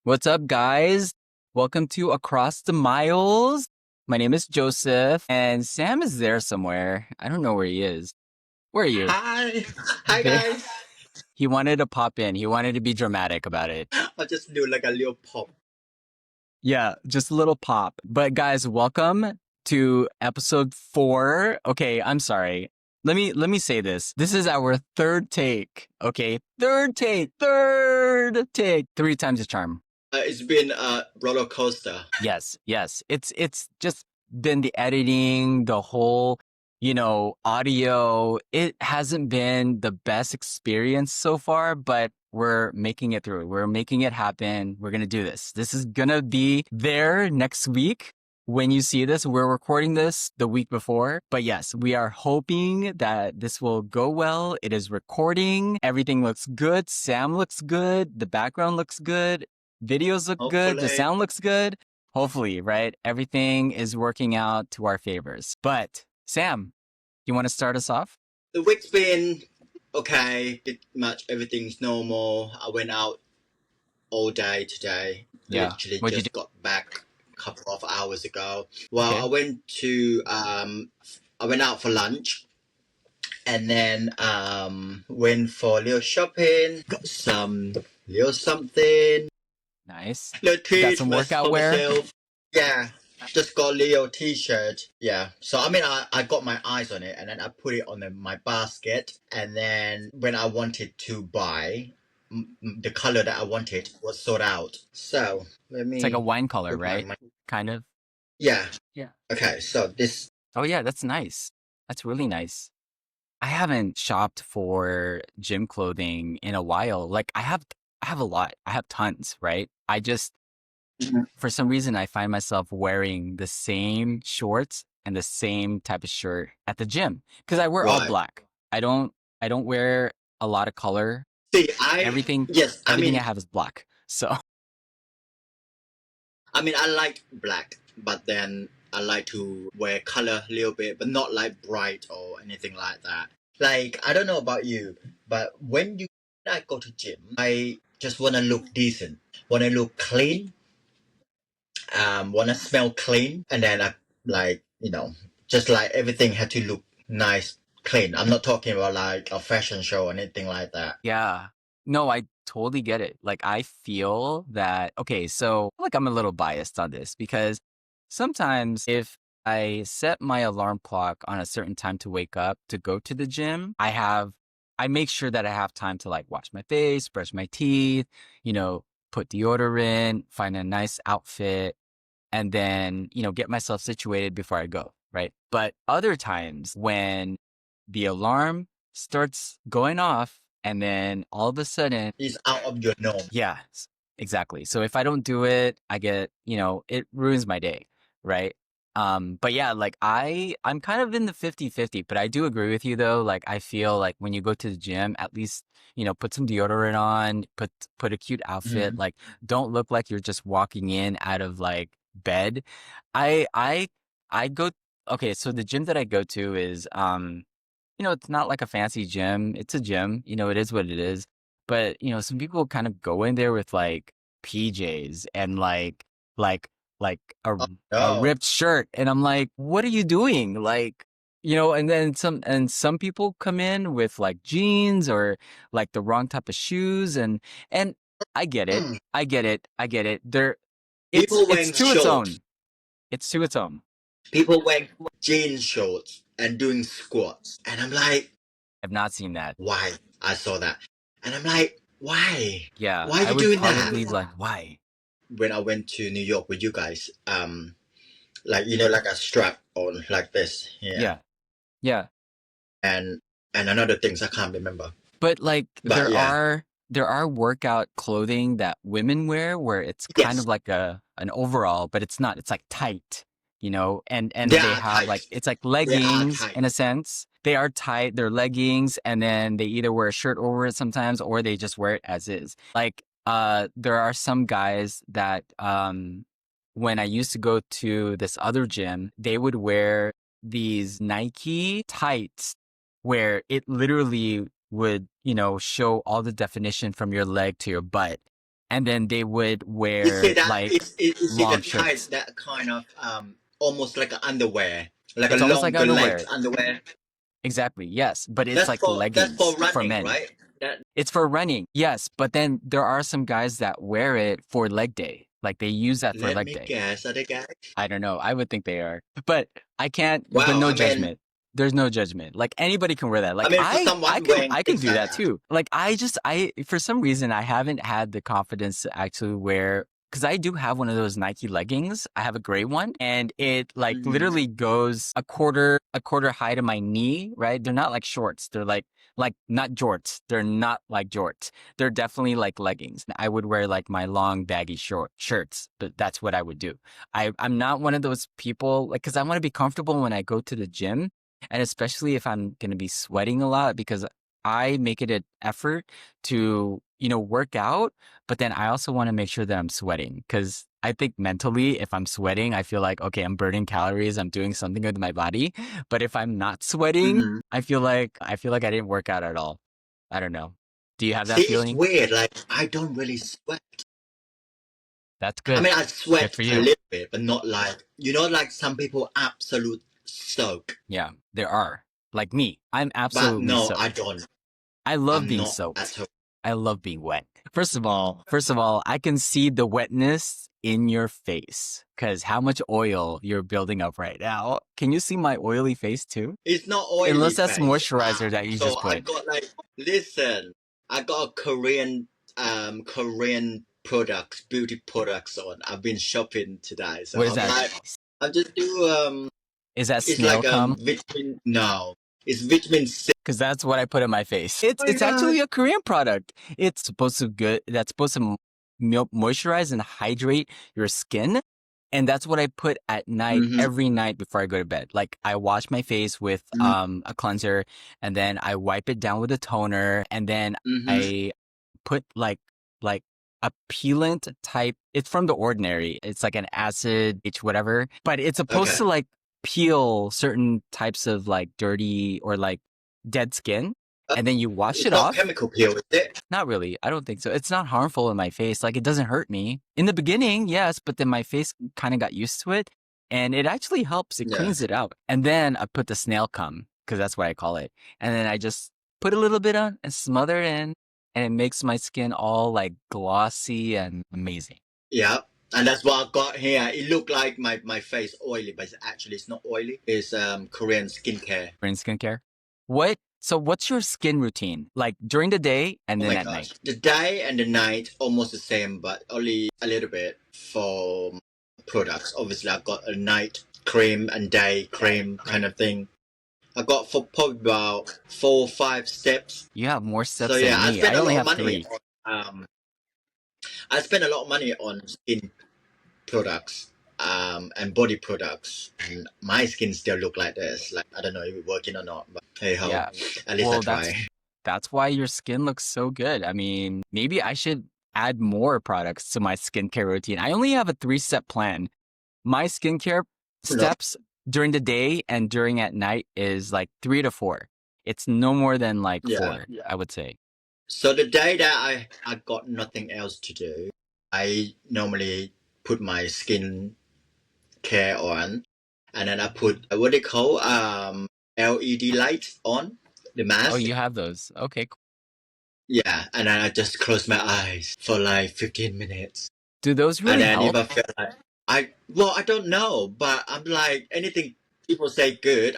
What's up, guys? Welcome to Across the Miles. My name is Joseph, and Sam is there somewhere. I don't know where he is. Where are you? Hi. Hi, There. guys. He wanted to pop in. He wanted to be dramatic about it. I'll just do like a little pop. Yeah, just a little pop. But guys, welcome to episode 4. Okay, I'm sorry. Let me say this. This is our third take. Okay, third take. 3 times the charm. It's been a roller coaster. Yes. It's just been the editing, the whole, audio. It hasn't been the best experience so far, but we're making it through. We're making it happen. We're going to do this. This is going to be there next week. When you see this, we're recording this the week before. But yes, we are hoping that this will go well. It is recording. Everything looks good. Sam looks good. The background looks good. Videos look good. The sound looks good. Hopefully, right? Everything is working out to our favors. But Sam, you want to start us off? The week's been okay. Pretty much everything's normal. I went out all day today. Yeah. Literally What'd you just do? got back a couple of hours ago. Well, Okay. I went out for lunch and then went for a little shopping. Got some little something. Nice. Little You got treat some for workout wear? myself. Yeah. Just got a little t-shirt. Yeah. So I mean I got my eyes on it and then I put it on my basket, and then when I wanted to buy the color that I wanted was sold out. So let me It's like a wine color, put right? Kind of. Yeah. Yeah. Okay, so this Oh yeah, that's nice. That's really nice. I haven't shopped for gym clothing in a while. Like I have a lot. I have tons, right? I just for some reason I find myself wearing the same shorts and the same type of shirt at the gym because I wear all Right. black. I don't wear a lot of color. See, Everything I I mean have is black. So I like black, but then I like to wear color a little bit, but not like bright or anything like that. Like, I don't know about you, but when I go to gym, I just want to look decent, want to look clean, want to smell clean, and then I like, just like everything had to look nice, clean. I'm not talking about like a fashion show or anything like that. yeah. No, I totally get it. Like I feel that okay, so like I'm a little biased on this because sometimes if I set my alarm clock on a certain time to wake up to go to the gym, I make sure that I have time to like wash my face, brush my teeth, put deodorant, find a nice outfit, and then, get myself situated before I go, right? But other times when the alarm starts going off and then all of a sudden, It's out of your norm. yeah, exactly. So if I don't do it, I get, it ruins my day, right? But yeah, like I'm kind of in the 50-50, but I do agree with you though. Like I feel like when you go to the gym, at least, put some deodorant on, put a cute outfit, Mhm. like don't look like you're just walking in out of like bed. I go okay, so the gym that I go to is it's not like a fancy gym. It's a gym, it is what it is. But, some people kind of go in there with like PJs and like like a No. ripped shirt and I'm like, "What are you doing?" Like, and then some people come in with like jeans or like the wrong type of shoes and I get it. Mm. I get it. I get it. People It's wearing to its shorts. own. It's to its own. People wearing jean shorts and doing squats. And I'm like, I've not seen that. why? I saw that. And I'm like, why? Yeah, Why are I you would doing probably that? like, why? When I went to New York with you guys, like, like a strap on like this. Yeah. Yeah. Yeah. And another things I can't remember. But like But yeah. there are workout clothing that women wear where it's kind Yes. of like an overall, but it's not. It's like tight, and They they are have like tight. it's like They are leggings tight. in a sense. They are tight, they're leggings, and then they either wear a shirt over it sometimes or they just wear it as is. Like there are some guys that when I used to go to this other gym, they would wear these Nike tights where it literally would, show all the definition from your leg to your butt. And then they would Is wear it that like is it long that shirts. kind of almost like an underwear, like a It's almost like longer legs underwear. underwear? Exactly. Yes. But it's like That's for leggings for running, men. right? That It's for running. Yes. But then there are some guys that wear it for leg day. Like they use that for let leg me day. guess, are they guys? I don't know. I would think they are. But I can't, but Wow, no judgment. There's no judgment. Like anybody can wear that. I Like mean for someone wearing I can things do like that that. too. Like I for some reason I haven't had the confidence to actually wear, because I do have one of those Nike leggings. I have a gray one, and it like Hmm. literally goes a quarter high to my knee, right? They're not like shorts. They're like not jorts. They're not like jorts. They're definitely like leggings. I would wear like my long baggy short shirts, but that's what I would do. I'm not one of those people, like, because I want to be comfortable when I go to the gym, and especially if I'm going to be sweating a lot, because I make it an effort to, work out, but then I also want to make sure that I'm sweating, because I think mentally, if I'm sweating, I feel like, okay, I'm burning calories, I'm doing something with my body. But if I'm not sweating, Hmm. I feel like I didn't work out at all. I don't know. Do you have See, that it's feeling? weird. Like I don't really sweat. That's I good. mean, I Good sweat for a you. little bit, but not like like some people absolute soak. Yeah, there are. Like me, I'm But absolutely no, I soaked. don't. I love I'm being not soaked. at all. I love being wet. First of all, I can see the wetness in your face, because how much oil you're building up right now. Can you see my oily face too? It's not oily Unless that's face. moisturizer that you So just I put. got like, listen, I got a Korean products, beauty products on. I've been shopping today, so What is I'm that? like, I just do Is that it's snail like cum? vitamin. No, it's vitamin C. Because that's what I put in my face. It's Oh my it's god. actually a Korean product. It's supposed to good. That's supposed to moisturize and hydrate your skin, and that's what I put at night, Mhm. every night before I go to bed. Like I wash my face with Mhm. a cleanser, and then I wipe it down with a toner, and then Mhm. I put like a peelant type. It's from The Ordinary. It's like an acid, it's whatever, but it's supposed Okay. to like peel certain types of like dirty or like dead skin, Uh, and then you wash it's it not off. chemical peel, is it? Not really. I don't think so. It's not harmful in my face. Like it doesn't hurt me. In the beginning, yes, but then my face kind of got used to it, and it actually helps. It Yeah. cleans it out. And then I put the snail cum, because that's what I call it. And then I just put a little bit on and smother it in, and it makes my skin all like glossy and amazing. Yeah. And that's what I got here. It looked like my face oily, but it's not oily. It's Korean skincare. Brain skincare. So what's your skin routine? Like during the day and Oh then my at night? gosh. The day and the night almost the same, but only a little bit for products. Obviously, I've got a night cream and day cream kind of thing. I got for probably about 4 or 5 steps. You have more So steps yeah, than me. I only have 3. I spend a lot of money on skin products and body products, and my skin still look like this. Like I don't know if it's working or not, but hey ho, Yeah. at least I Well, try. that's why your skin looks so good. I mean, maybe I should add more products to my skincare routine. I only have a 3-step plan. My skincare No, steps during the day and during at night is like 3 to 4. It's no more than like yeah. 4, I would say. So the day that I got nothing else to do, I normally put my skin care on, and then I put what they call LED light on the Oh, mask. you have those. Okay, cool. Yeah, and then I just close my eyes for like 15 minutes. Do those And really then if help? I feel like I don't know, but I'm like anything people say good,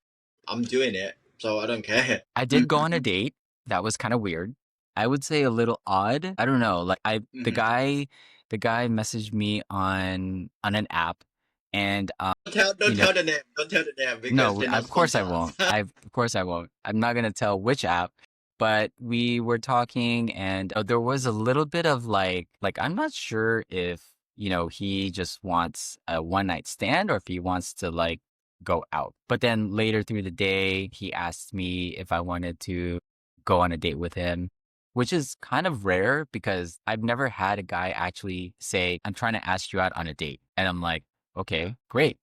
I'm doing it, so I don't care. I did go on a date. That was kind of weird. I would say a little odd. I don't know. Like the Mhm. guy messaged me on an app, and Don't you know, tell the name. Don't tell the name because no, they're not of course I sponsor us. won't. Of course I won't. I'm not gonna tell which app, but we were talking, and there was a little bit of like I'm not sure if he just wants a one night stand or if he wants to like go out. But then later through the day, he asked me if I wanted to go on a date with him, which is kind of rare because I've never had a guy actually say, "I'm trying to ask you out on a date," and I'm like, "Okay, great,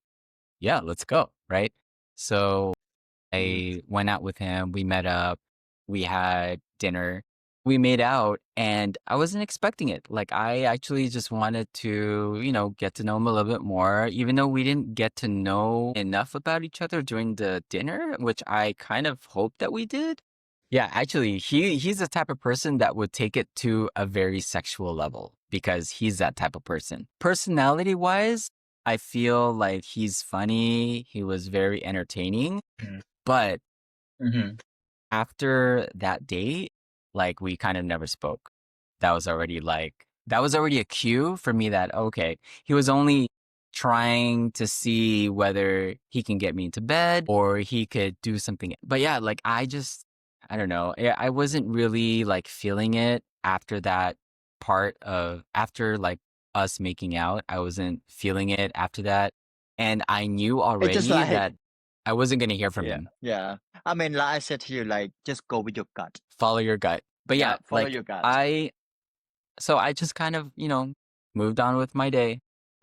yeah, let's go," right? So I went out with him. We met up. We had dinner. We made out, and I wasn't expecting it. Like, I actually just wanted to, get to know him a little bit more, even though we didn't get to know enough about each other during the dinner, which I kind of hoped that we did. Yeah, actually, he's the type of person that would take it to a very sexual level because he's that type of person. Personality wise, I feel like he's funny. He was very entertaining, but Mm-hmm. after that date, like we kind of never spoke. That was already a cue for me that okay, he was only trying to see whether he can get me into bed or he could do something. But yeah, like I don't know. I wasn't really like feeling it after that after like us making out. I wasn't feeling it after that. And I knew It's just already like that I wasn't going to hear from yeah, him. yeah. I mean, like I said to you, like just go with your gut. Follow your gut. But Yeah, yeah, follow like your gut. I just kind of, moved on with my day.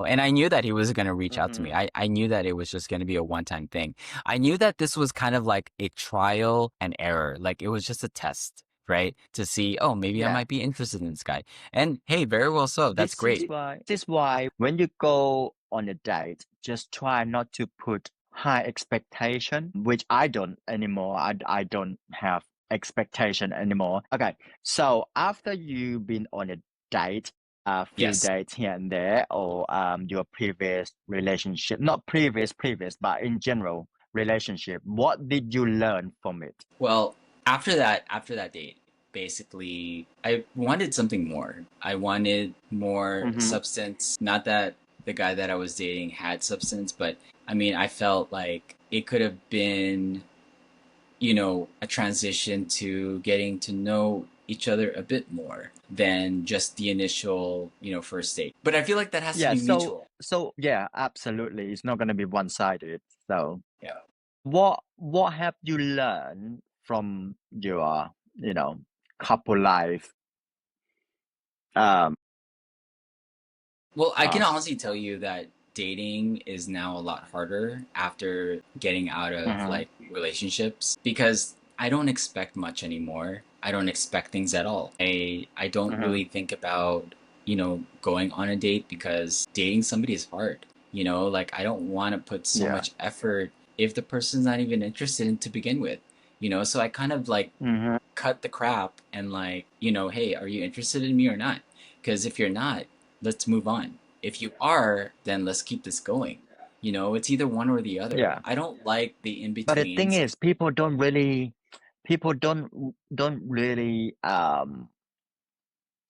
And I knew that he was going to reach out to me. Mm-hmm. I knew that it was just going to be a one-time thing. I knew that this was kind of like a trial and error. Like it was just a test, right? To see, oh, maybe I Yeah. might be interested in this guy. And hey, very well so. That's great. This is why when you go on a date, just try not to put high expectation, which I don't anymore. I don't have expectation anymore. Okay, so after you've been on a date, a few Yes. dates here and there, or your previous relationship, not previous, but in general relationship, what did you learn from it? Well, after that date, basically, I wanted something more. I wanted more Mm-hmm. substance. Not that the guy that I was dating had substance, but I mean, I felt like it could have been, a transition to getting to know each other a bit more than just the initial, first date. But I feel like that has to Yeah, be so mutual. yeah, absolutely. It's not gonna be one-sided. So Yeah. what have you learned from your, couple life um Well, I can past? honestly tell you that dating is now a lot harder after getting out of Mm-hmm. like relationships because I don't expect much anymore. I don't expect things at all. I don't Mm-hmm. really think about, going on a date because dating somebody is hard. Like I don't want to put so Yeah. much effort if the person's not even interested in to begin with. So I kind of like Mm-hmm. cut the crap and like, hey, are you interested in me or not? Because if you're not, let's move on. If you are, then let's keep this going. It's either one or the other. Yeah. I don't like the in But the thing betweens. is, people don't really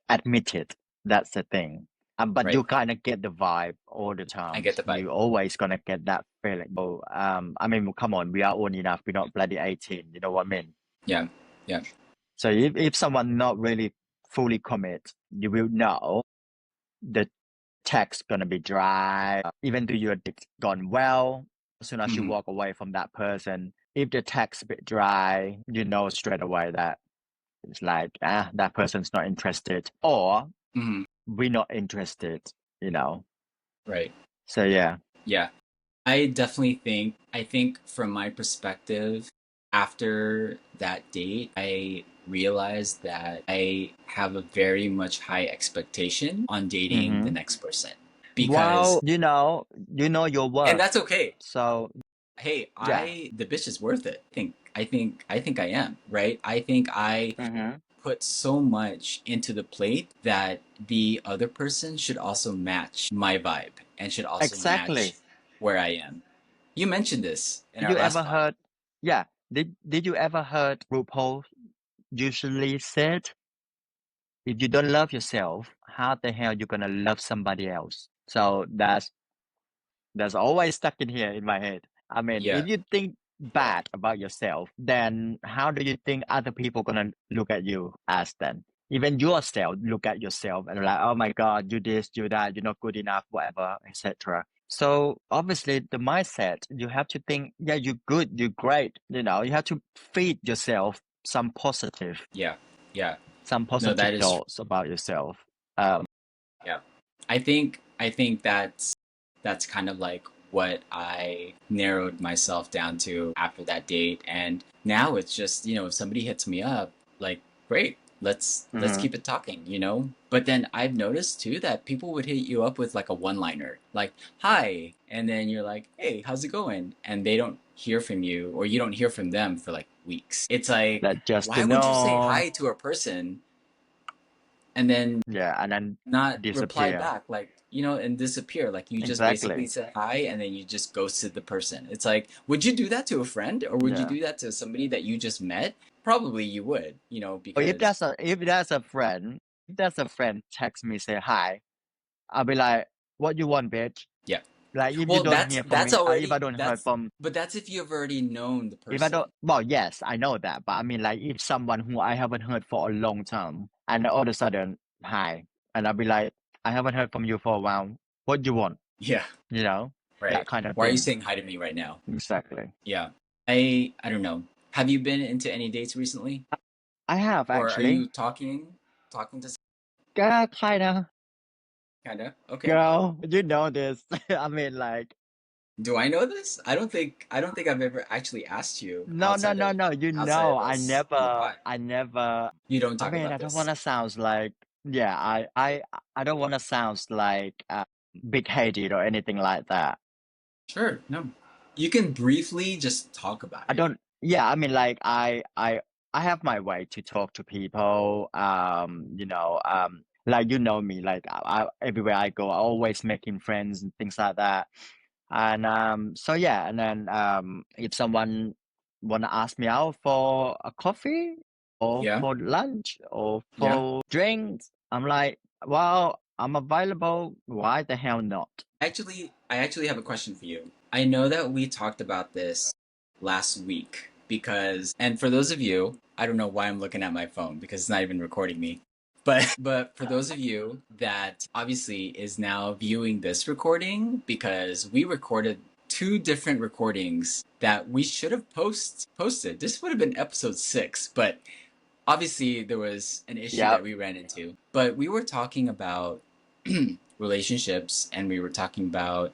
admit it. That's the thing. But Right? you kind of get the vibe all the I get times. the vibe. You always gonna get that feeling. So, I mean, come on, we are old enough. We're not bloody 18. You know what I mean? Yeah. Yeah. So if someone not really fully commit, you will know the text gonna be dry. Even though your date's gone well, as soon as you Hmm. walk away from that person, if the text a bit dry, you know straight away that it's like that person's not interested, or Hmm. we're not interested. You know. Right. So yeah. Yeah. I think from my perspective, after that date, I realized that I have a very much high expectation on dating the Mm-hmm. next person because, Well, you know your and worth. that's okay. So Hey, yeah. the bitch is worth it. I think I am, right? I think I Mm-hmm. put so much into the plate that the other person should also match my vibe and should also match Exactly. where I am. You mentioned this in Did our you last ever pod. heard? Yeah. Did you ever heard RuPaul usually said, if you don't love yourself, how the hell you gonna love somebody else? So that's always stuck in here in my head. I mean, Yeah, if you think bad about yourself, then how do you think other people gonna look at you as then? Even yourself look at yourself and like, oh my God, you this, you that, you're not good enough, whatever, etc. So obviously the mindset, you have to think, yeah, you're good, you're great. You have to feed yourself yeah, yeah. some No, positive that is thoughts about yourself. Um, yeah. I think that's kind of like what I narrowed myself down to after that date. And now it's just, if somebody hits me up, like, great, let's Mm-hmm. keep it talking. But then I've noticed too that people would hit you up with like a one-liner, like, hi, and then you're like, hey, how's it going? And they don't hear from you, or you don't hear from them for like weeks. It's like, That just to why would you say know, hi to a person and then yeah, and then not reply disappear. back, like, and disappear? Like, you just basically Exactly. said hi and then you just ghosted the person. It's like, would you do that to a friend, or would you Yeah. do that to somebody that you just met? Probably you would, Or because if that's a friend text me say hi, I'll be like, what you want, bitch? yeah. Like if you Well, don't that's hear from that's me, if I already don't hear that's from, but that's if you've already known the if I don't, person. well, yes, I know that, but I mean, like if someone who I haven't heard for a long time, and all of a sudden, hi, and I'll be like, I haven't heard from you for a while. What you want? Yeah, You know, that right. kind of Why are you thing. saying hi to me right now? Exactly. Yeah. I don't know. Have you been into any dates recently? I have Or are actually. you talking to Kind of, kind of? Okay. girl. You know this. I mean, like, Do I know this? I don't think I've ever actually asked you no, no, no, no. You outside know, of us on the pod. I never. You don't I talk mean, about I don't want this. to sound like, yeah, I don't want to sound like big-headed or anything like that. Sure, no. You can briefly just talk about I it. don't. Yeah, I mean, like, I have my way to talk to people. Like you know me, like everywhere I go, I always making friends and things like that. And so yeah, and then if someone wanna ask me out for a coffee or Yeah. for lunch or Yeah. for drinks, I'm like, well, I'm available. Why the hell not? I actually have a question for you. I know that we talked about this last week and for those of you, I don't know why I'm looking at my phone because it's not even recording me. But for those of you that obviously is now viewing this recording, because we recorded two different recordings that we should have posted. This would have been episode 6, but obviously there was an issue that Yep. we ran into. But we were talking about relationships, and we were talking about,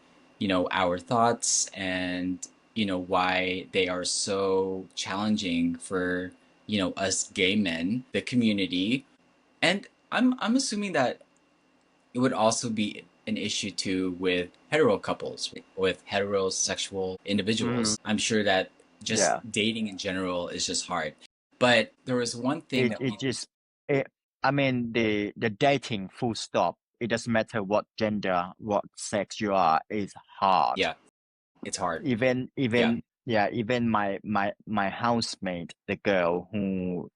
our thoughts, and, why they are so challenging for, us gay men, the community. And I'm assuming that it would also be an issue too with hetero couples, with heterosexual Mm, individuals. I'm sure that just yeah. dating in general is just hard. But there was one thing It that it we, just it I mean the dating full stop. It doesn't matter what gender, what sex you are, is hard. yeah, it's hard. Yeah, Even my housemate, the girl who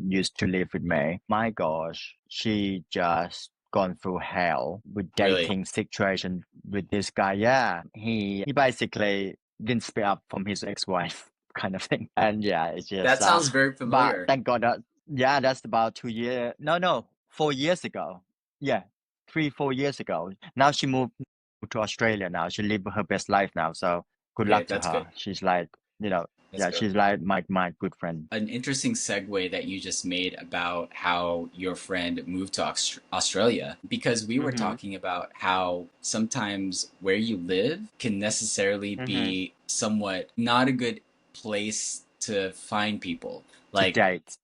used to live with me, my gosh, she just gone through hell with really. dating situation with this guy. Yeah, he basically didn't speak up from his ex-wife kind of thing. And yeah, it's just That sounds very but familiar. thank God that, yeah, that's about 2 years. No, 4 years ago. Yeah, 3, 4 years ago. Now she moved to Australia now. She live her best life now. So good Okay, luck to that's good. her. She's like, That's yeah, good. she's like my good friend. An interesting segue that you just made about how your friend moved to Australia, because we were Mm-hmm. talking about how sometimes where you live can necessarily Mm-hmm. be somewhat not a good place to find people. To Like, date.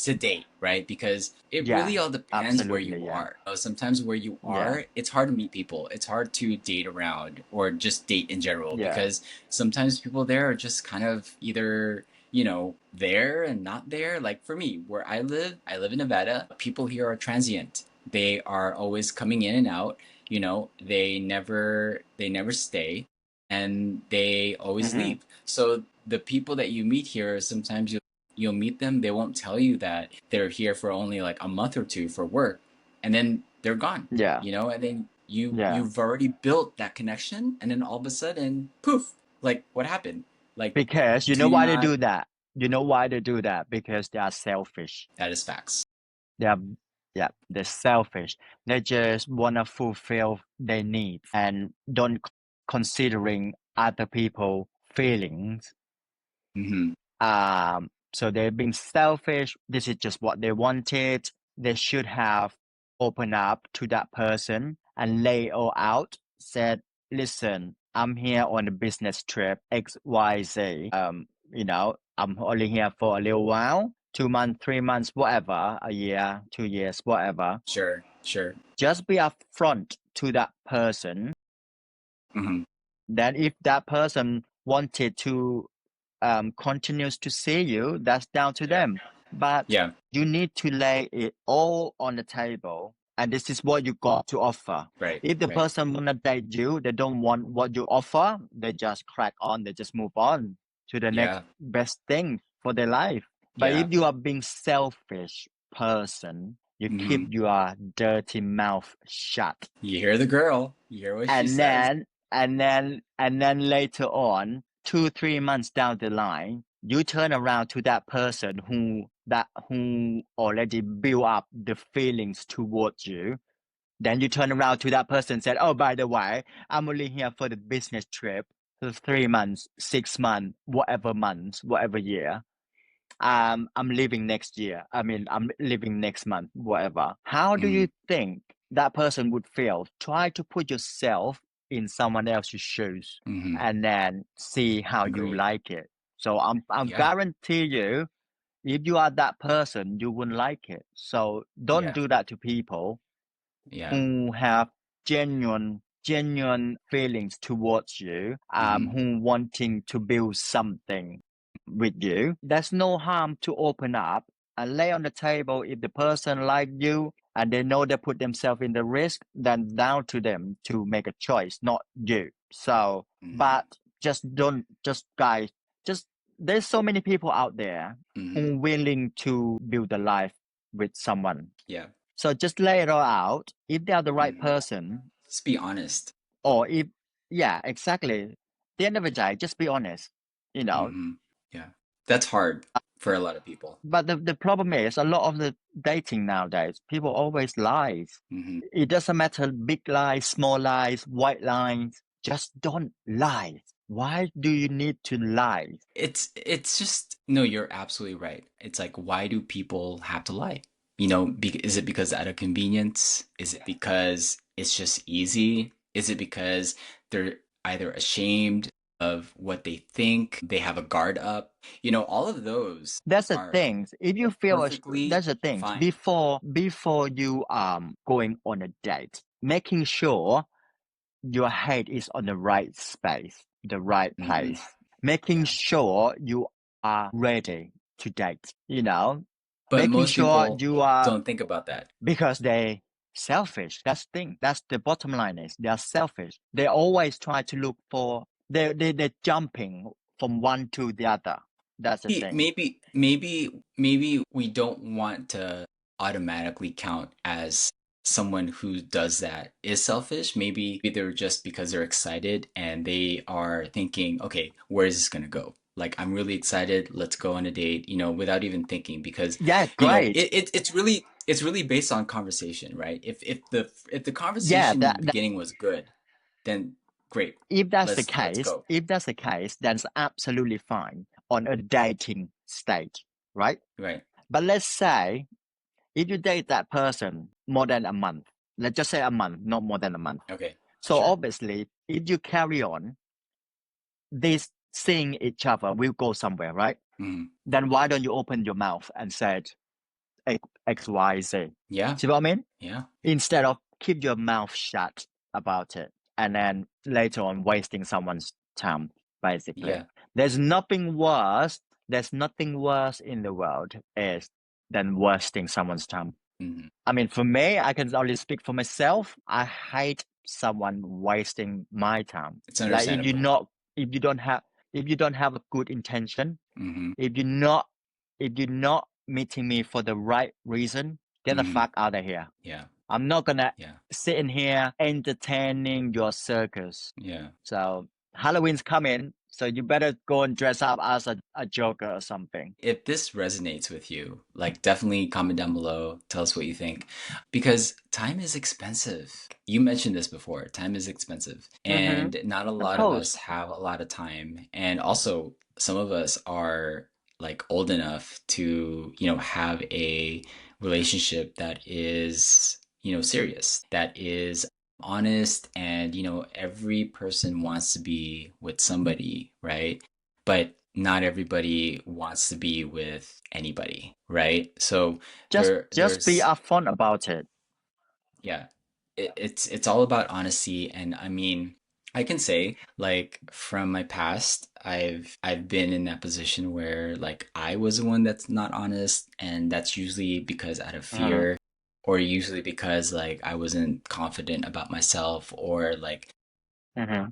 to date, right? Because it really Yeah, all depends where absolutely. you Yeah. are. Sometimes where you Yeah. are, it's hard to meet people. It's hard to date around, or just date in general, Yeah. because sometimes people there are just kind of either, there and not there. Like for me, where I live in Nevada. People here are transient. They are always coming in and out. They never stay, and they always Mm-hmm. leave. So the people that you meet here, sometimes you'll meet them, they won't tell you that they're here for only like a month or two for work, and then they're gone, Yeah. and then Yeah. you've already built that connection, and then all of a sudden, poof, like, what happened? Like, Because you do know you why they not? do that? You know why they do that? Because they are selfish. That is facts. They're yeah, they're selfish. They just wanna fulfill their needs and don't considering other people' feelings. Hmm. So they're being selfish. This is just what they wanted. They should have opened up to that person and lay all out, said, listen, I'm here on a business trip XYZ. I'm only here for a little while, 2 months, 3 months, whatever, a year, 2 years, whatever. Sure. Sure. Just be upfront to that person. Hmm. Then if that person wanted to continues to see you, that's down to Yeah. them. But Yeah. you need to lay it all on the table. And this is what you got to offer. Right. If the Right. person wanna date you, they don't want what you offer, they just crack on, they just move on to the next Yeah. best thing for their life. But Yeah. if you are being selfish person, you keep Hmm. your dirty mouth shut. You hear the girl. You hear what she And says. then later on, 2 3 months down the line, you turn around to that person who already built up the feelings towards you. Then you turn around to that person and said, oh, by the way, I'm only here for the business trip for 3 months, 6 months, whatever months, whatever year. I'm leaving next year. I mean, I'm leaving next month, whatever. How do Hmm. you think that person would feel? Try to put yourself in someone else's shoes Hmm. and then see how you Agreed. like it. So I'm Yeah. guarantee you, if you are that person, you wouldn't like it. So don't Yeah. do that to people Yeah. who have genuine feelings towards you, Hmm. who wanting to build something with you. There's no harm to open up and lay on the table. If the person like you and they know they put themselves in the risk, then down to them to make a choice, not you. So, Hmm. but just guys, just there's so many people out there Hmm. who willing to build a life with someone. Yeah. So just lay it all out. If they are the right Hmm. person, Just be honest. or if, yeah, exactly. At the end of the day, just be honest, you know. Hmm. Yeah. That's hard for a lot of people. But the problem is a lot of the dating nowadays, people always lies. Hmm. It doesn't matter big lies, small lies, white lies. Just don't lie. Why do you need to lie? It's just no, you're absolutely right. It's like, why do people have to lie? You know, is it because out of convenience? Is it because it's just easy? Is it because they're either ashamed of what they think, they have a guard up? You know, all of those That's the are things. If you feel perfectly that's the things fine. before you going on a date, making sure your head is on the right space, the right Hmm. place, making Yeah. sure you are ready to date, But making most sure people you are, don't think about that. because they selfish. That's the thing. That's the bottom line is they are selfish. They always try to look for, they're jumping from one to the other. That's the thing. Maybe we don't want to automatically count as someone who does that is selfish. Maybe they're just because they're excited and they are thinking, okay, where is this gonna go? Like, I'm really excited. Let's go on a date, without even thinking, because, Yeah, great. it's really based on conversation, right? If the Yeah, conversation in the beginning was good, then great. if that's the Let's case, go. that's absolutely fine on a dating stage, right? Right. But let's say if you date that person more than a month, let's just say a month, not more than a month. Okay. So Sure. obviously, if you carry on, this seeing each other will go somewhere, right? Mhm. Then why don't you open your mouth and say X, Y, Z? Yeah. See what I mean? Yeah. Instead of keep your mouth shut about it and then later on wasting someone's time, basically. Yeah. There's nothing worse in the world is than wasting someone's time. Mhm. I mean, for me, I can only speak for myself. I hate someone wasting my time. It's Like understandable. if you don't have, if you don't have a good intention, Mhm. if you're not, if you're not meeting me for the right reason, get the Mhm. fuck out of here. Yeah. I'm not gonna Yeah. sit in here entertaining your circus. Yeah. So Halloween's coming, so you better go and dress up as a Joker or something. If this resonates with you, like, definitely comment down below. Tell us what you think. Because time is expensive. You mentioned this before. Time is expensive. Mm-hmm. And not a Of lot of us course. have a lot of time. And also, some of us are like old enough to, have a relationship that is, serious, that is honest, and every person wants to be with somebody, right? But not everybody wants to be with anybody, right? So Just be there's upfront about it. yeah, it's all about honesty. And I mean, I can say, like, from my past, I've been in that position where, like, I was the one that's not honest, and that's usually because out of Mm-hmm. fear, or usually because, like, I wasn't confident about myself, or like Mm-hmm.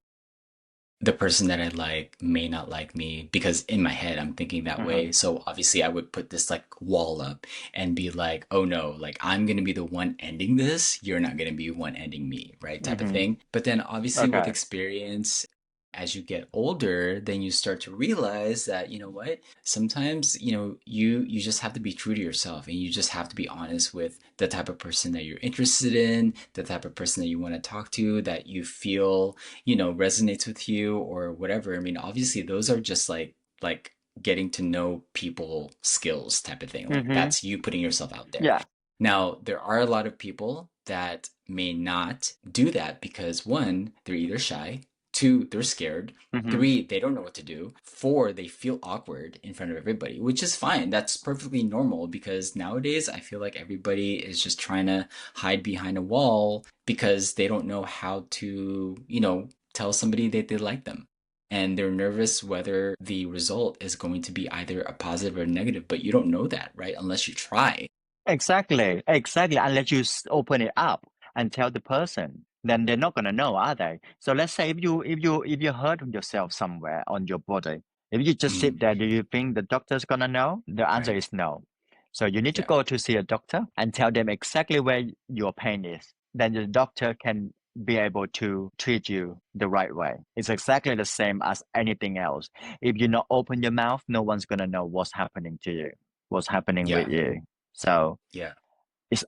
the person that I like may not like me, because in my head I'm thinking that Mm-hmm. way. So obviously I would put this like wall up and be like, oh no, like I'm gonna be the one ending this. You're not gonna be one ending me, right? Type of Mm-hmm. thing. But then obviously with Okay. experience, as you get older, then you start to realize that, you know what, sometimes, you just have to be true to yourself, and you just have to be honest with the type of person that you're interested in, the type of person that you want to talk to, that you feel resonates with you or whatever. I mean, obviously those are just like getting to know people skills type of thing. Like Mm-hmm. that's you putting yourself out there. Yeah. Now, there are a lot of people that may not do that because one, they're either shy, two, they're scared, Mm-hmm. three, they don't know what to do, four, they feel awkward in front of everybody, which is fine. That's perfectly normal because nowadays I feel like everybody is just trying to hide behind a wall because they don't know how to, tell somebody that they like them. And they're nervous whether the result is going to be either a positive or negative, but you don't know that, right? Unless you try. Exactly, exactly. Unless you open it up and tell the person, then they're not gonna know, are they? So let's say if you hurt yourself somewhere on your body, if you just sit Mm, there, do you think the doctor's gonna know? The answer right. is no. So you need to Yeah. go to see a doctor and tell them exactly where your pain is. Then the doctor can be able to treat you the right way. It's exactly the same as anything else. If you not open your mouth, no one's gonna know what's happening to you, what's happening with Yeah. you. So Yeah. it's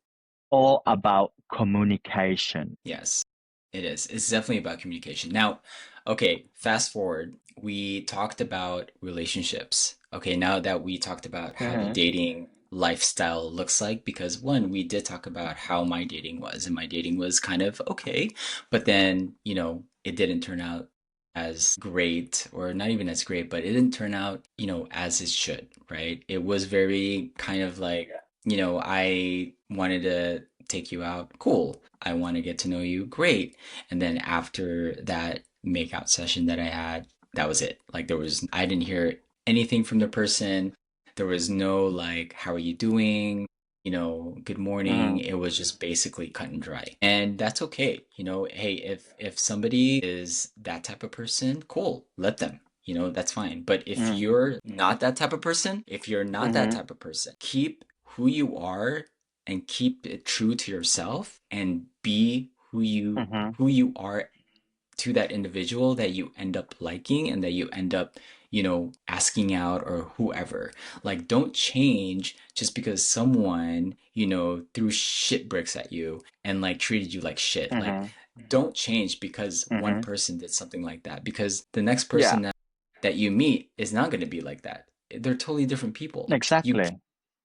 all about communication. Yes, it is. It's definitely about communication. Now, okay, fast forward. We talked about relationships. Okay, now that we talked about how the Mm-hmm. dating lifestyle looks like, because one, we did talk about how my dating was, and my dating was kind of okay, but then, it didn't turn out as great, or not even as great, but it didn't turn out, as it should, right? It was very kind of like, I wanted to take you out, cool. I want to get to know you, great. And then after that makeout session that I had, that was it. Like I didn't hear anything from the person. There was no like, how are you doing? Good morning. Mm-hmm. It was just basically cut and dry. And that's okay. Hey, if somebody is that type of person, cool, let them. That's fine. But if you're not that type of person, if you're not that Mm-hmm. type of person, keep who you are and keep it true to yourself, and be who you Mm-hmm. who you are to that individual that you end up liking, and that you end up asking out, or whoever. Like, don't change just because someone threw shit bricks at you and like treated you like shit. Like, Mm-hmm. don't change because one Mm-hmm. person did something like that, because the next Yeah, person that you meet is not going to be like that. They're totally different people. You exactly. can't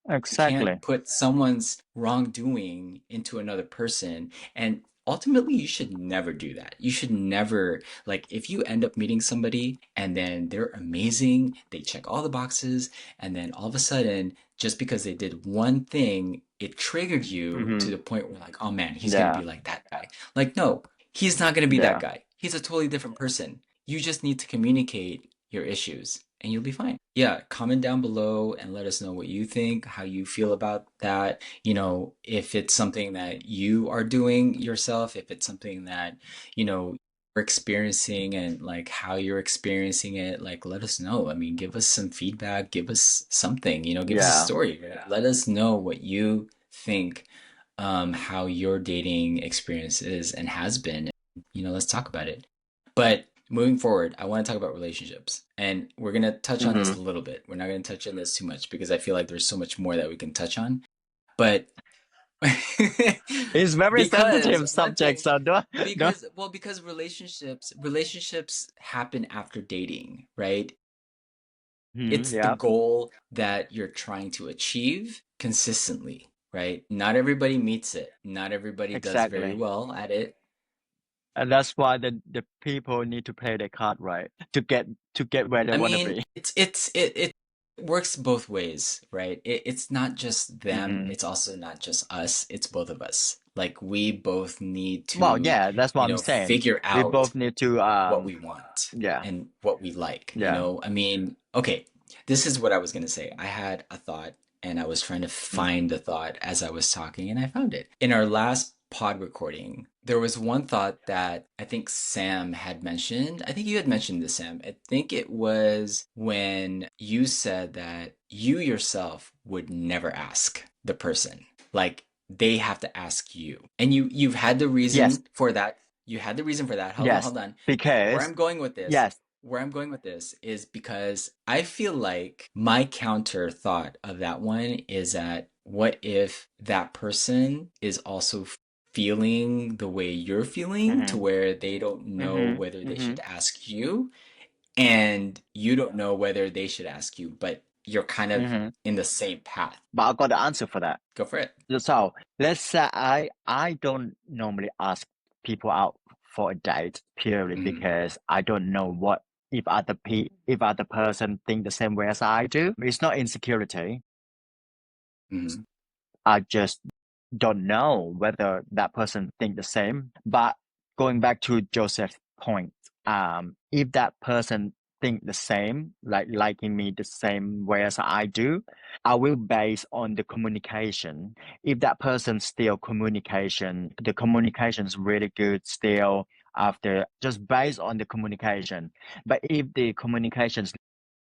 Exactly. put someone's wrongdoing into another person. And ultimately, you should never do that. You should never, like, if you end up meeting somebody and then they're amazing, they check all the boxes, and then all of a sudden, just because they did one thing, it triggered you to Mm-hmm. the point where, like, oh man, he's going to Yeah, be like that guy. Like, no, he's not going to be that yeah, guy. He's a totally different person. You just need to communicate your issues, and you'll be fine. Yeah, comment down below and let us know what you think, how you feel about that. If it's something that you are doing yourself, if it's something that, you're experiencing, and like how you're experiencing it, like let us know. I mean, give us some feedback, give us something, give us a yeah, story. Yeah. Let us know what you think, how your dating experience is and has been. Let's talk about it. But moving forward, I want to talk about relationships. And we're going to touch on this mm-hmm. a little bit. We're not going to touch on this too much because I feel like there's so much more that we can touch on. But It's very because sensitive one subject, thing, so don't. because relationships happen after dating, right? Mm-hmm. It's the Yeah, goal that you're trying to achieve consistently, right? Not everybody meets it. Not everybody does very exactly. well at it. And that's why the people need to play their card right to get where they I want to mean, be. it works both ways, right? It's not just them, Hmm. it's also not just us, it's both of us. Like we both need Well, to, yeah, that's what I'm saying. figure We out both need to what we want yeah, and what we like, you yeah. know? I mean, okay, this is what I was gonna say. I had a thought and I was trying to Mm, find the thought as I was talking and I found it. In our last pod recording, there was one thought that I think Sam had mentioned. I think you had mentioned this, Sam. I think it was when you said that you yourself would never ask the person. Like they have to ask you. And you've had the yes, reason for that. You had the reason for that. Hold on, yes. hold on. Where Because I'm going with this, yes. is because I feel like my counter thought of that one is that what if that person is also feeling the way you're feeling to Hmm. where they don't know Hmm. whether they Hmm. should ask you and you don't know whether they should ask you, but you're kind of Hmm. in the same path. But I got the answer for that. Go for it. So let's say I don't normally ask people out for a date purely Hmm. because I don't know what if other person think the same way as I do. It's not insecurity. Hmm. I just don't know whether that person think the same. But going back to Joseph's point, if that person think the same, like liking me the same way as I do, I will base on the communication. If that person still the communication is really good still after just based on the communication. But if the communication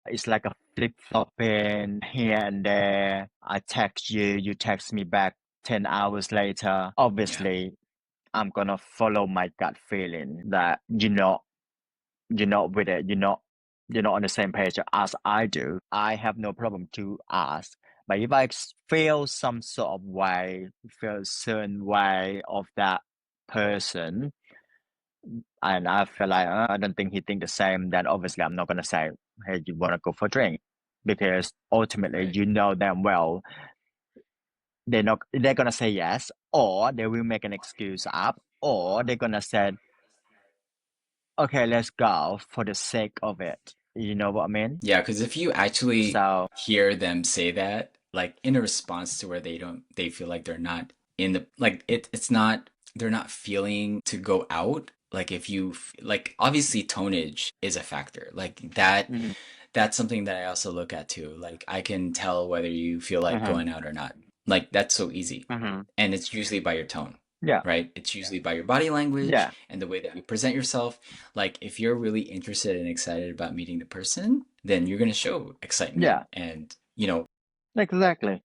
it's like a flip-flopping here and there. I text you, you text me back 10 hours later. Yeah. Obviously, I'm gonna follow my gut feeling that you're not with it. You're not on the same page as I do. I have no problem to ask. But if I feel some sort of way, feel a certain way of that person, and I feel like I don't think he think the same, then obviously I'm not gonna say, "Hey, you wanna go for a drink?" Because ultimately, Right. you know damn well they're gonna say yes, or they will make an excuse up, or they're gonna say, "Okay, let's go for the sake of it." You know what I mean? Yeah, because if you actually So, hear them say that, like in a response to where they feel like they're not in the, like it's not, they're not feeling to go out. Like if you, like obviously tonnage is a factor. Like mm-hmm, that's something that I also look at too. Like I can tell whether you feel like mm-hmm, going out or not. Like that's so easy. mm-hmm. And it's usually by your tone, Yeah, right? It's usually by your body language yeah, and the way that you present yourself. Like if you're really interested and excited about meeting the person, then you're going to show excitement yeah, and, exactly.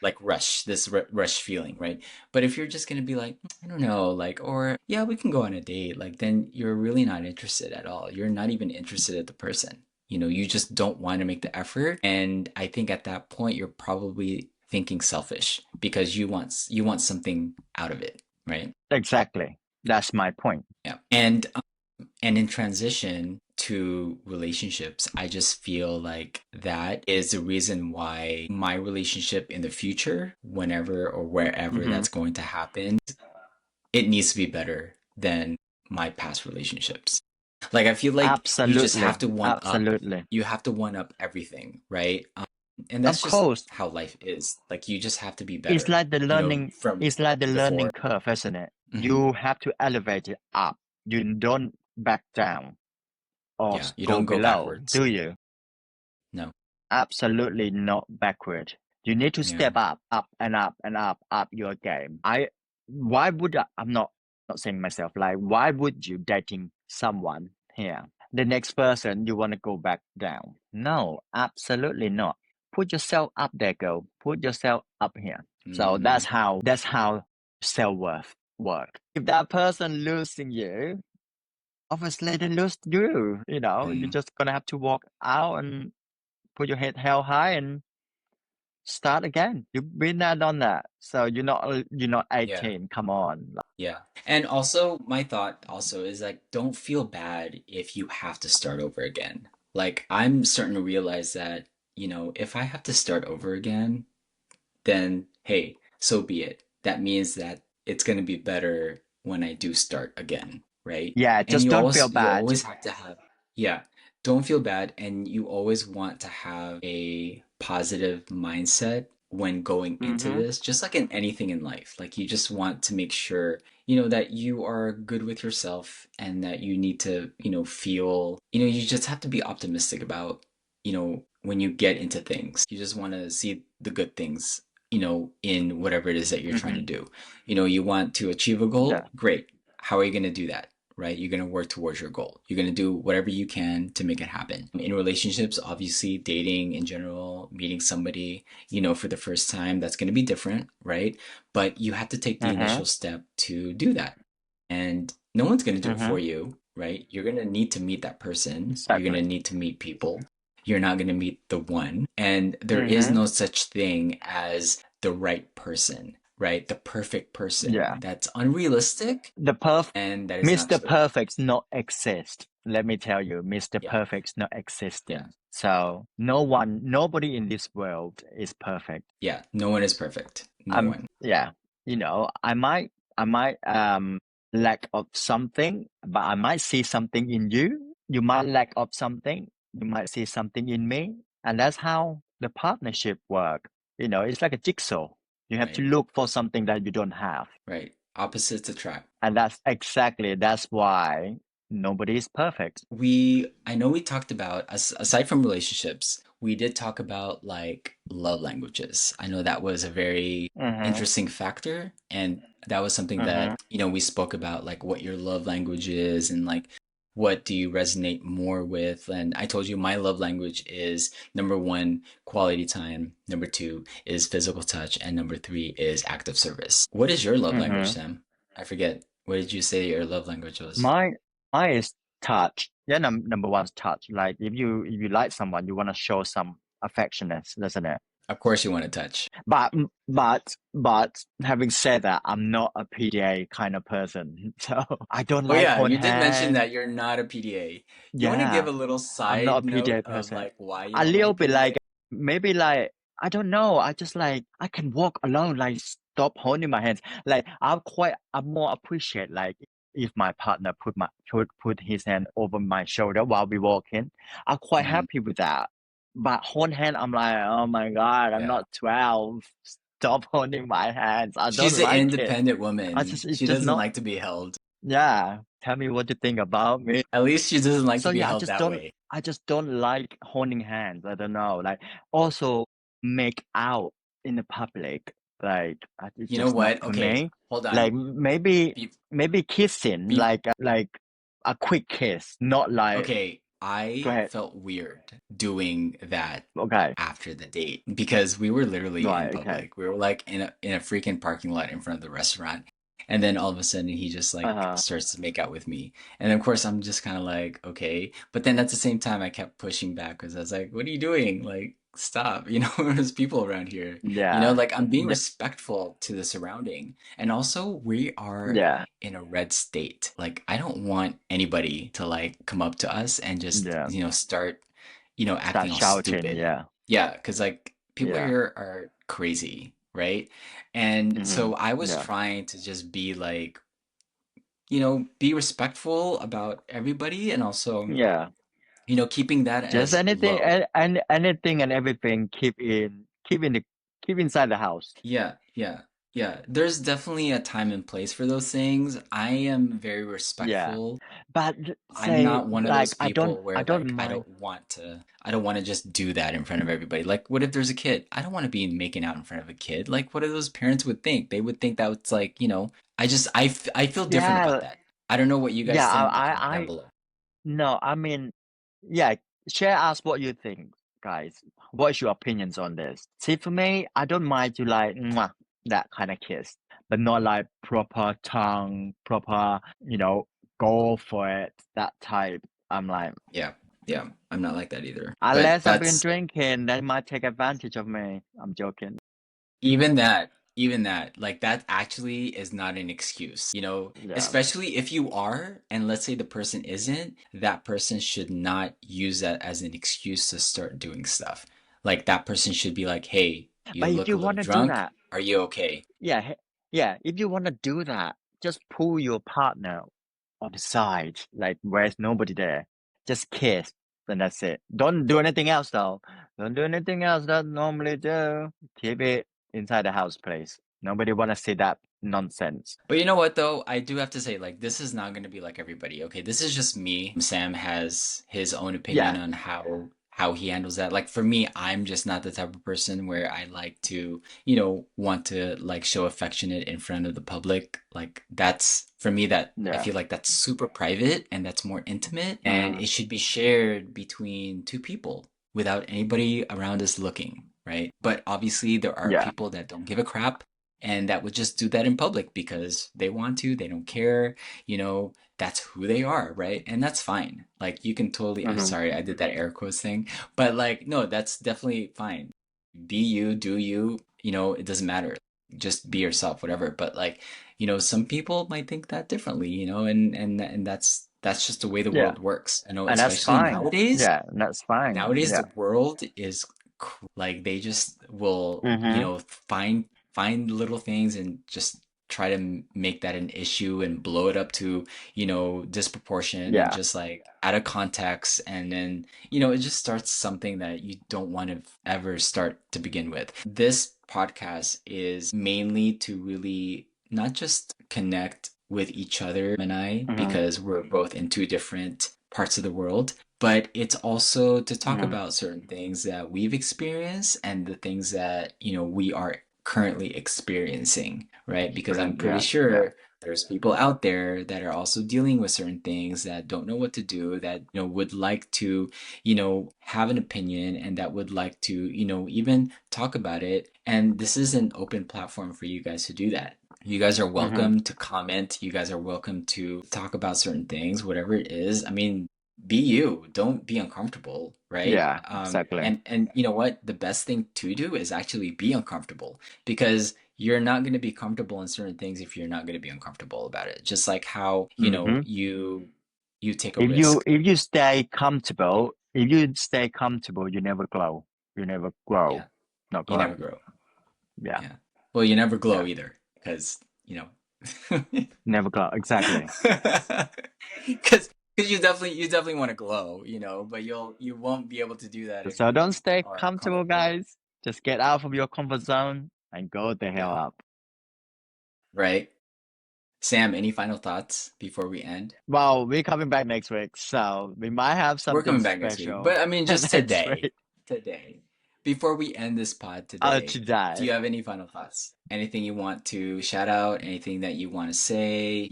like rush feeling, right? But if you're just going to be like, I don't know, like, or yeah, we can go on a date, like, then you're really not interested at all. You're not even interested at the person. You just don't want to make the effort. And I think at that point, you're probably thinking selfish because you want something out of it, right? Exactly. That's my point. Yeah. And in transition to relationships, I just feel like that is the reason why my relationship in the future, whenever or wherever Mm-hmm. that's going to happen, it needs to be better than my past relationships. Like I feel like you just have Absolutely, to one up, absolutely. you have to one up everything, right? And Of that's just course, how life is. Like you just have to be it's better, like the learning from it's like the before. learning curve, isn't it? Hmm. You have to elevate it up. You don't back down or Yeah, you go don't go below, backwards. do you? No. Absolutely not backward. You need to Yeah. step up and up and up your game. Why would I'm not saying myself, like, why would you dating someone here? The next person you want to go back down? No, absolutely not. Put yourself up there, girl. Put yourself up here. So Hmm. that's how self-worth work. If that person losing you, obviously they lose you. You're just gonna have to walk out and put your head held high and start again. You've been there, done that. So you're not Yeah. 18. Come on. Yeah. And also, my thought also is like, don't feel bad if you have to start over again. Like, I'm starting to realize that, if I have to start over again, then hey, so be it. That means that it's going to be better when I do start again, right? Yeah, And just don't feel you bad. always have to have, yeah, don't feel bad, and you always want to have a positive mindset when going into Mm-hmm. this, just like in anything in life. Like you just want to make sure, you know, that you are good with yourself and that you need to, you know, feel, you know, you just have to be optimistic about, you know, when you get into things. You just want to see the good things, you know, in whatever it is that you're trying to Mm-hmm. do. You know, you want to achieve a Yeah. goal, great. How are you going to do that? Right? You're going to work towards your goal. You're going to do whatever you can to make it happen. In relationships, obviously, dating in general, meeting somebody, you know, for the first time, that's going to be different, right? But you have to take the Mm-hmm. initial step to do that. And no one's going to do it Mm-hmm. for you, right? You're going to need to meet that person. You're going Exactly. to need to meet people. You're not going to meet the one. And there is Mm-hmm. no such thing as the right person, right? The perfect person. Yeah. That's unrealistic The perf and that is not Mr. true. Perfect's not exist. Let me tell you, Mr. Yeah. Perfect's not Yeah. existing. So nobody in this world is perfect. Yeah. No one is perfect. No one. Yeah, I might lack of something, but I might see something in you. You might lack of something. You might see something in me, and that's how the partnership work. It's like a jigsaw. You have to Right. look for something that you don't have, Right. Opposites attract. and that's why nobody is perfect. I know we talked about, aside from relationships, we did talk about like love languages. I know that was a very Mm-hmm. interesting factor. And that was something Mm-hmm. that, you know, we spoke about like what your love language is and like what do you resonate more with. And I told you my love language is number one, quality time. Number two is physical touch. And number three is active service. What is your love language, Mm-hmm. Sam? I forget. What did you say your love language was? My mine is touch. Yeah, number one is touch. Like if you like someone, you want to show some affectionate, doesn't it? Of course you want to touch. But having said that, I'm not a PDA kind of person, so I don't Oh like yeah, hold you did mention hand. that you're not a PDA. You want to give Yeah, a little I'm not a side note PDA of person. like why you A don't little like bit like PDA? maybe like I don't know. I just like I can walk alone. Like stop holding my hands. Like I'm more appreciate like if my partner put his hand over my shoulder while we walking. I'm quite Hmm. happy with that. But hold hand, I'm like, oh my God, I'm Yeah. not 12. Stop holding my hands. I She's don't an like it. independent woman. It's She just doesn't not. like to be held. Yeah. Tell me what you think about me. At least she doesn't like to So be yeah, held that way. I just don't like holding hands. I don't know. Like also make out in the public. Like it's You know just not what? for Okay, me. hold Like on. maybe Be, maybe kissing, be, like a quick kiss, not like okay, go I ahead. felt weird doing that Okay. after the date because we were literally in Right, okay. public. We were like in a freaking parking lot in front of the restaurant. And then all of a sudden he just like Uh-huh. starts to make out with me. And of course I'm just kind of like, okay. But then at the same time I kept pushing back because I was like, what are you doing? Like, stop. You know, there's people around here. You know, Yeah. like I'm being Yeah. respectful to the surrounding. And also we are Yeah. in a red state. Like I don't want anybody to like come up to us and just, Yeah. you know, start, you know, Start acting all shouting. stupid. Yeah. Yeah, because like people Yeah. here are crazy, right? And Mm-hmm. so I was Yeah. trying to just be like, you know, be respectful about everybody and also, Yeah. you know, keeping that Just as anything low. and anything and everything keep inside the house. Yeah, yeah, yeah. There's definitely a time and place for those things. I am very Yeah. respectful. But I'm say not one of those like people I where don't like mind. I don't want to just do that in front of everybody. Like what if there's a kid? I don't want to be making out in front of a kid. Like what do those parents would think? They would think that it's like, you know, I feel different about Yeah, that. I don't know what you guys yeah, think. You comment down I below. no, I mean, yeah, share us what you think, guys. What's your opinions on this? See, for me, I don't mind to like mwah, that kind of kiss, but not like proper tongue, proper, go for it, that type. I'm like, Yeah. Yeah. I'm not like that either. But unless I've been that's drinking, they might take advantage of me. I'm joking. even that, even that, like that actually is not an excuse, you know, Yeah. especially if you are, and let's say the person isn't, that person should not use that as an excuse to start doing stuff. Like that person should be like, hey, you But if look a you little want to do drunk. that, Are you okay? yeah, yeah, if you want to do that, just pull your partner. on the side, like where's nobody there. Just kiss, and that's it. Don't do anything else though. Don't do anything else that normally do. Keep it inside the house, please. Nobody wanna see that nonsense. But you know what though? I do have to say, like, this is not going to be like everybody. Okay, this is just me. Sam has his own opinion Yeah, on how he handles that. Like for me, I'm just not the type of person where I like to, want to like show affectionate in front of the public. Like that's for me that I yeah, feel like that's super private and that's more intimate and mm, it should be shared between two people without anybody around us looking, right? But obviously there are yeah, people that don't give a crap and that would just do that in public because they want to, they don't care, that's who they are, right? And that's fine. Like you can totally, I'm mm-hmm. sorry, I did that air quotes thing, but like, no, that's definitely fine. Be you, do you, it doesn't matter. Just be yourself, whatever. But like, some people might think that differently, and that's just the way the Yeah, world works. and that's Especially fine. nowadays. Yeah, and that's fine. Nowadays, Yeah. the world is like they just will, Mm-hmm. find little things and just try to make that an issue and blow it up to, disproportion and Yeah. just like out of context. And then, it just starts something that you don't want to ever start to begin with. This podcast is mainly to really not just connect with each other and I, Mm-hmm. because we're both in two different parts of the world, but it's also to talk Mm-hmm. about certain things that we've experienced and the things that, we are currently experiencing, right? Because I'm Brilliant. pretty Yeah. Yeah. sure there's people out there that are also dealing with certain things that don't know what to do, that, would like to, have an opinion and that would like to, even talk about it. And this is an open platform for you guys to do that. You guys are Mm-hmm. welcome to comment. You guys are welcome to talk about certain things, whatever it is. I mean, be you. Don't be uncomfortable, right? Yeah, exactly. And you know what? The best thing to do is actually be uncomfortable because you're not going to be comfortable in certain things if you're not going to be uncomfortable about it. Just like how, Mm-hmm. you take a If you risk. if you stay comfortable, if you stay comfortable, you never grow. You never grow. Yeah. Not You grow. never grow. Yeah. Yeah. Well, you never glow Yeah. either because, Never grow. Exactly. Because you definitely want to glow, but you won't be able to do that if So don't you stay are comfortable, uncomfortable. guys. Just get out of your comfort zone and go the hell Yeah. up. Right. Sam, any final thoughts before we end? Well, we're coming back next week, so we might have We're something coming back next week, special but I mean, just next today, week. today, before we end this pod Oh, today, do today. you have any final thoughts? Anything you want to shout out? Anything that you want to say?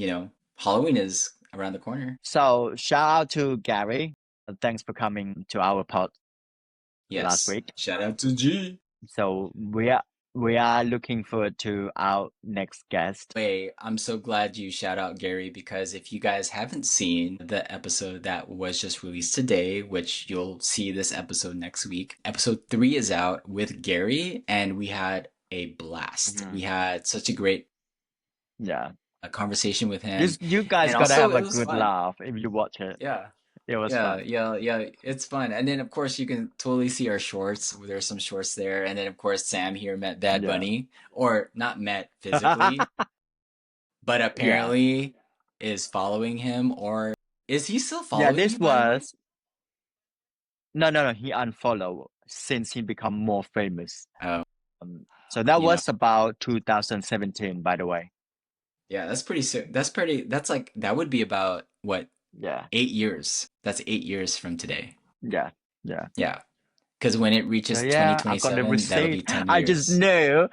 Halloween is around the corner. So shout out to Gary. Thanks for coming to our pod last Yes. week. Shout out to G. So we are looking forward to our next guest. Way, I'm so glad you shout out Gary because if you guys haven't seen the episode that was just released today, which you'll see this episode next week, episode 3 is out with Gary and we had a blast. Mhm. We had such a great Yeah. conversation with him You guys and gotta also have it a was good fun. laugh if you watch it. Yeah. It was Yeah, fun. yeah, yeah, it's fun. And then of course you can totally see our shorts. There's some shorts there. And then of course Sam here met Bad Yeah. Bunny or not met physically, but Yeah. apparently is following him or is he still Yeah, following this you, by the way? was no, he unfollowed since he become more famous. Oh, So that you know, was about 2017, by the way. yeah, that's pretty soon. That's like, that would be about what, Yeah. 8 years? That's 8 years from today. Yeah. Yeah. Yeah. Because when it So reaches yeah, I got the 2027, that'll receipt. be 10 I just years. knew.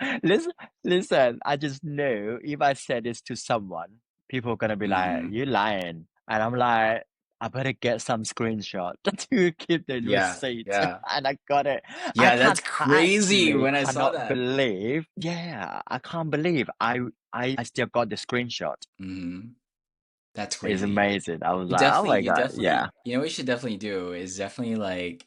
Listen. I just knew if I said this to someone, people are gonna be like, Hmm. "You lying," and I'm like, I better get some screenshot to keep the Yeah, receipt, yeah. and I got it. Yeah, that's crazy Actually when I saw cannot that. believe. Yeah, I can't believe I still got the screenshot. Hmm. That's It's crazy. amazing. I was You like, oh definitely, my you God, yeah, definitely, what you should definitely do is definitely like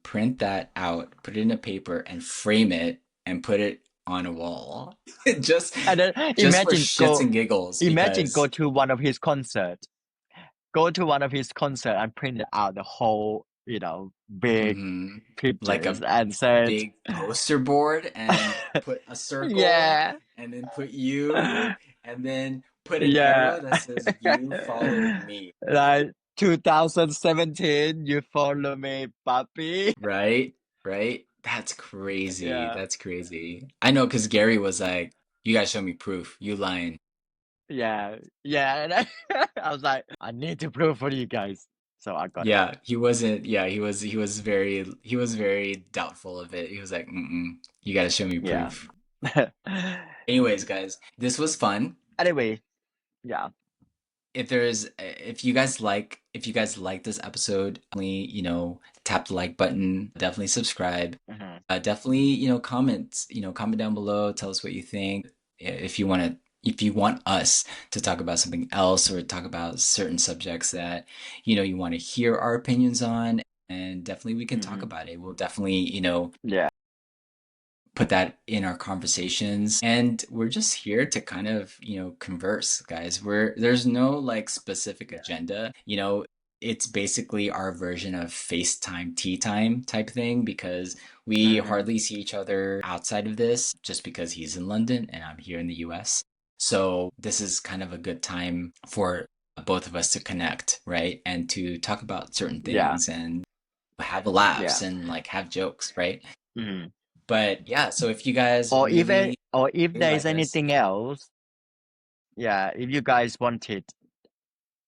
print that out, put it in a paper and frame it and put it on a wall. Just and then just for shits and giggles imagine go because to one of his concerts. Go to one of his concert and print out the whole, big mhm, like pictures a and said, big poster board and put a circle yeah, and then put you and then put an Yeah. arrow that says you followed me. Like 2017, you follow me, puppy. Right? Right? That's crazy. Yeah. That's crazy. I know because Gary was like, you guys show me proof. You lying. Yeah. Yeah. And I was like, I need to prove for you guys. So I got it. Yeah, he was very doubtful of it. He was like, mm-mm, you gotta show me Yeah. proof. Anyways, guys, this was fun. Anyway, yeah. If you guys like this episode, definitely, tap the like button, definitely subscribe. Mhm. Definitely, comment down below, tell us what you think. If you want us to talk about something else or talk about certain subjects that, you want to hear our opinions on, and definitely we can talk Mhm. about it. We'll definitely, Yeah. put that in our conversations, and we're just here to kind of converse, guys. There's no like specific agenda. It's basically our version of FaceTime tea time type thing, because we Mhm. hardly see each other outside of this, just because he's in London and I'm here in the US. So this is kind of a good time for both of us to connect, right, and to talk about certain Yeah. things and have laughs Yeah. and like have jokes, right? Mhm. But yeah, so if you guys really Or if there is like us, anything else, yeah, if you guys wanted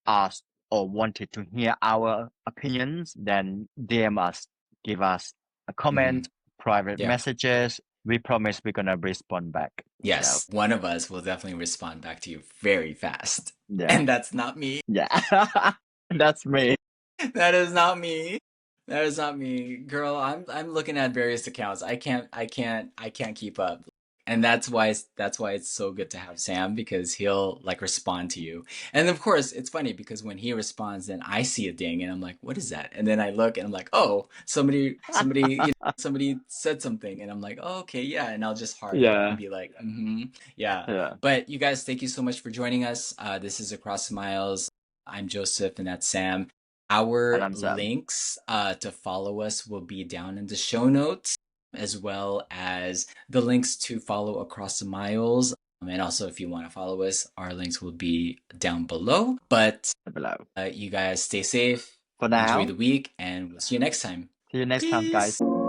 us or wanted to hear our opinions, then DM us, give us a mhm, comment, private yeah, messages. We promise we're gonna respond back. So yes, one of us will definitely respond back to you very fast. yeah, And that's not me. yeah, that's me. That is not me. That is not me. Girl, I'm looking at various accounts. I can't keep up. And that's why it's so good to have Sam, because he'll like respond to you. And of course, it's funny because when he responds, then I see a ding and I'm like, what is that? And then I look and I'm like, oh, somebody said something, and I'm like, oh, okay, yeah, and I'll just heart it and Yeah, be like, mm-hmm, yeah. yeah, But you guys, thank you so much for joining us. This is Across the Miles. I'm Joseph and that's Sam. and Our I'm Sam. links to follow us will be down in the show notes, as well as the links to follow Across the Miles. And also, if you want to follow us, our links will be down below. But Below. you guys stay safe, For enjoy now, the week, and we'll see you next time. see you next time, guys. Peace.